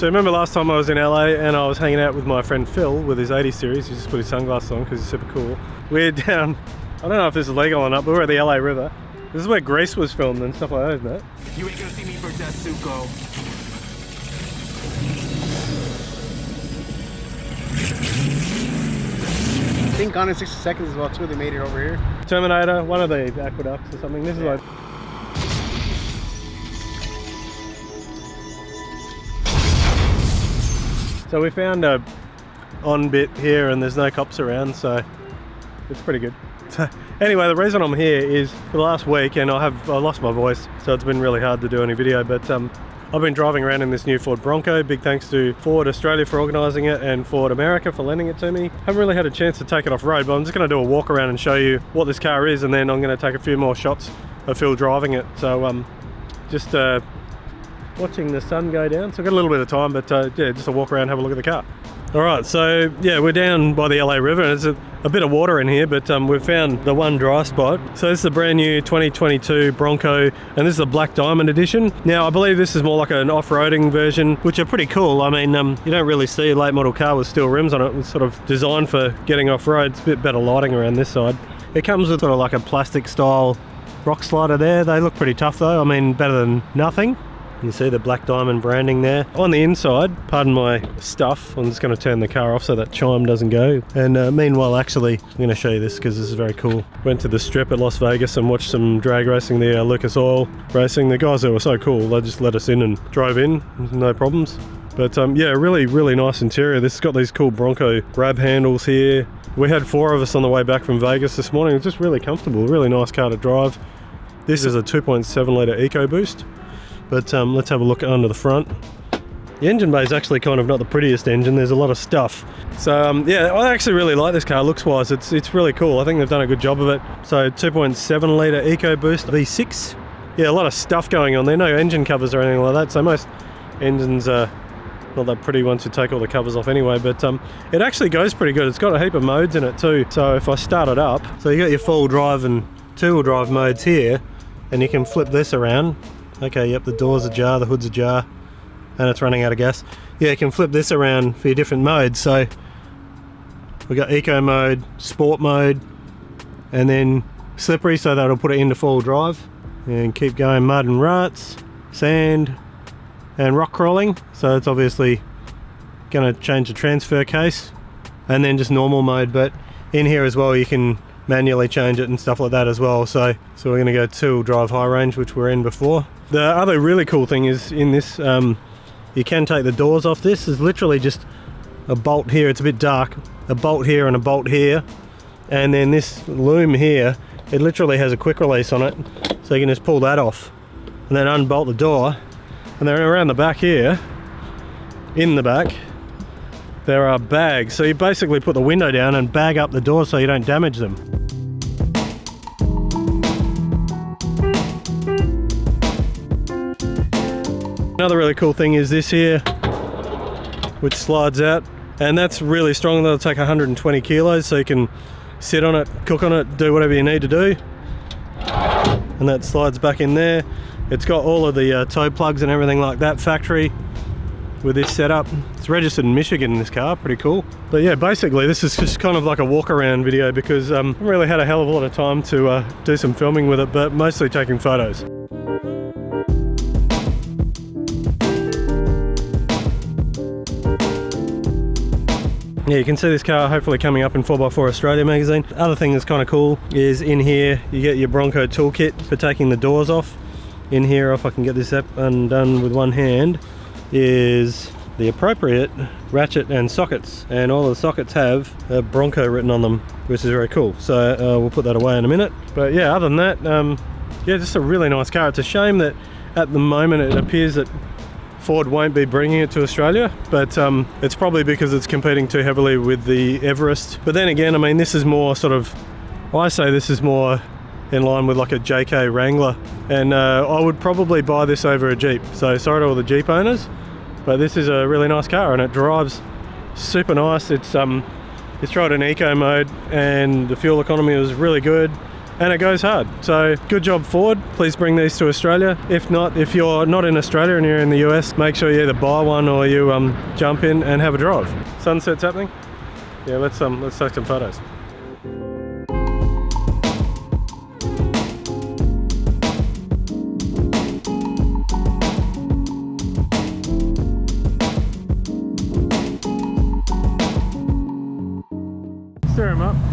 So remember last time I was in LA and I was hanging out with my friend Phil with his 80 series. He just put his sunglasses on because he's super cool. We're down, I don't know if this is legal or not, but we're at the LA River. This is where Grease was filmed and stuff like that, isn't it? You ain't gonna see me for Dasuko. I think Gone in 60 Seconds as well too. They made it over here. Terminator, one of the aqueducts or something. This is like... So we found a on bit here and there's no cops around, so it's pretty good. So anyway, the reason I'm here is for the last week, and I lost my voice, so it's been really hard to do any video, but I've been driving around in this new Ford Bronco. Big thanks to Ford Australia for organising it and Ford America for lending it to me. Haven't really had a chance to take it off road, but I'm just going to do a walk around and show you what this car is, and then I'm going to take a few more shots of Phil driving it. So just watching the sun go down, so I've got a little bit of time, but yeah, just a walk around, have a look at the car. Alright, so yeah, we're down by the LA River, and there's a bit of water in here, but we've found the one dry spot. So this is the brand new 2022 Bronco, and this is the Black Diamond edition. Now I believe this is more like an off-roading version, which are pretty cool. I mean, you don't really see a late model car with steel rims on it. It's sort of designed for getting off-road. It's a bit better lighting around this side. It comes with sort of like a plastic style rock slider there. They look pretty tough though. I mean, better than nothing. You see the Black Diamond branding there. On the inside, pardon my stuff, I'm just going to turn the car off so that chime doesn't go. And meanwhile, actually, I'm going to show you this because this is very cool. Went to the strip at Las Vegas and watched some drag racing there, Lucas Oil racing. The guys there were so cool, they just let us in and drove in, no problems. But yeah, really, really nice interior. This has got these cool Bronco grab handles here. We had 4 of us on the way back from Vegas this morning. It's just really comfortable, really nice car to drive. This is a 2.7 litre EcoBoost. But let's have a look under the front. The engine bay is actually kind of not the prettiest engine. There's a lot of stuff. So yeah, I actually really like this car looks-wise. It's really cool. I think they've done a good job of it. So 2.7 litre EcoBoost V6. Yeah, a lot of stuff going on there. No engine covers or anything like that. So most engines are not that pretty once you take all the covers off anyway. But it actually goes pretty good. It's got a heap of modes in it too. So if I start it up, so you got your full drive and two-wheel drive modes here, and you can flip this around. Okay, yep, the door's ajar, the hood's ajar, and it's running out of gas. Yeah, you can flip this around for your different modes. So we've got eco mode, sport mode, and then slippery, so that'll put it into full drive. And keep going, mud and ruts, sand, and rock crawling. So it's obviously going to change the transfer case. And then just normal mode, but in here as well you can manually change it and stuff like that as well. So we're going to go 2-wheel drive high range, which we're in before. The other really cool thing is in this, you can take the doors off. This is literally just a bolt here. It's a bit dark. A bolt here and a bolt here. And then this loom here, it literally has a quick release on it. So you can just pull that off and then unbolt the door. And then around the back here, in the back, there are bags. So you basically put the window down and bag up the doors so you don't damage them. Another really cool thing is this here, which slides out, and that's really strong. That'll take 120 kilos, so you can sit on it, cook on it, do whatever you need to do. And that slides back in there. It's got all of the toe plugs and everything like that factory with this setup. It's registered in Michigan, this car, pretty cool. But yeah, basically this is just kind of like a walk around video because I haven't really had a hell of a lot of time to do some filming with it, but mostly taking photos. Yeah, you can see this car hopefully coming up in 4x4 Australia magazine. The other thing that's kind of cool is in here you get your Bronco toolkit for taking the doors off. In here, if I can get this up undone with one hand, is the appropriate ratchet and sockets, and all the sockets have a Bronco written on them, which is very cool. So we'll put that away in a minute. But yeah, other than that, yeah, just a really nice car. It's a shame that at the moment it appears that Ford won't be bringing it to Australia, but it's probably because it's competing too heavily with the Everest. But then again, I mean, this is more sort of, I say this is more in line with like a JK Wrangler, and I would probably buy this over a Jeep. So sorry to all the Jeep owners, but this is a really nice car and it drives super nice. It's tried in eco mode and the fuel economy was really good. and it goes hard. So good job Ford, please bring these to Australia. If not, if you're not in Australia and you're in the US, make sure you either buy one or you jump in and have a drive. Sunset's happening. Yeah, let's take some photos. Stir him up.